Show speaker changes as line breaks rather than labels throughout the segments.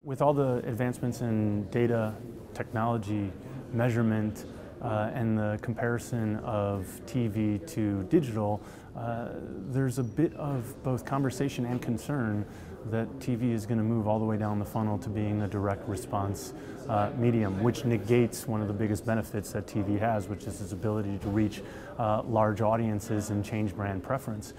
With all the advancements in data, technology, measurement, and the comparison of TV to digital, there's a bit of both conversation and concern that TV is going to move all the way down the funnel to being a direct response medium, which negates one of the biggest benefits that TV has, which is its ability to reach large audiences and change brand preference.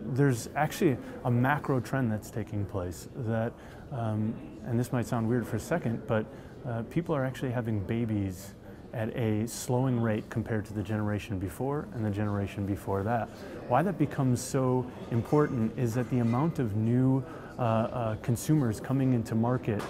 There's actually a macro trend that's taking place that, and this might sound weird for a second, but people are actually having babies at a slowing rate compared to the generation before and the generation before that. Why that becomes so important is that the amount of new consumers coming into market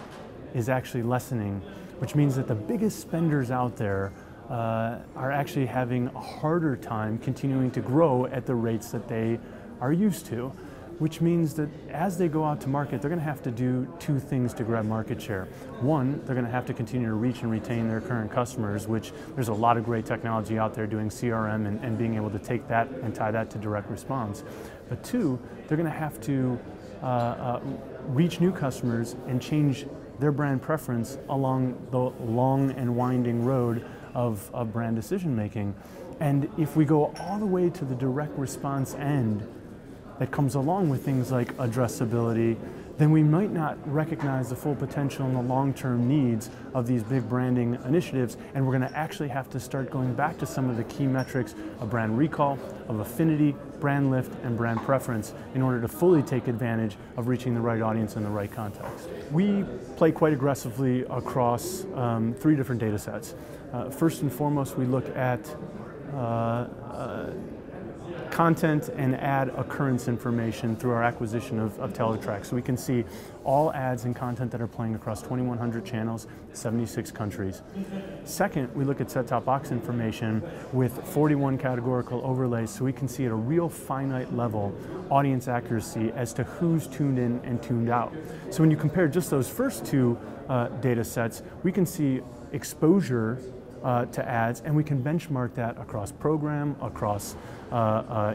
is actually lessening, which means that the biggest spenders out there are actually having a harder time continuing to grow at the rates that they are used to, which means that as they go out to market, they're going to have to do two things to grab market share. One, they're going to have to continue to reach and retain their current customers, which there's a lot of great technology out there doing CRM and being able to take that and tie that to direct response. But two, they're going to have to reach new customers and change their brand preference along the long and winding road of brand decision making. And if we go all the way to the direct response end, that comes along with things like addressability, then we might not recognize the full potential and the long-term needs of these big branding initiatives, and we're going to actually have to start going back to some of the key metrics of brand recall, of affinity, brand lift, and brand preference in order to fully take advantage of reaching the right audience in the right context. We play quite aggressively across 3 different data sets. First and foremost, we look at content and ad occurrence information through our acquisition of Teletrack. So we can see all ads and content that are playing across 2,100 channels, 76 countries. Second, we look at set-top box information with 41 categorical overlays, so we can see at a real finite level audience accuracy as to who's tuned in and tuned out. So when you compare just those first 2 data sets, we can see exposure to ads, and we can benchmark that across program, across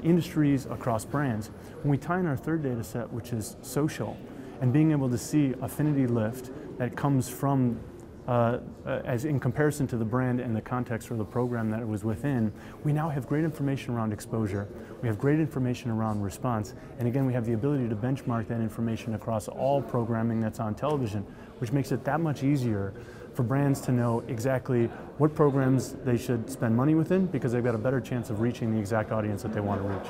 industries, across brands. When we tie in our third data set, which is social, and being able to see affinity lift that comes from, as in comparison to the brand and the context or the program that it was within, we now have great information around exposure, we have great information around response, and again, we have the ability to benchmark that information across all programming that's on television, which makes it that much easier for brands to know exactly what programs they should spend money within, because they've got a better chance of reaching the exact audience that they want to reach.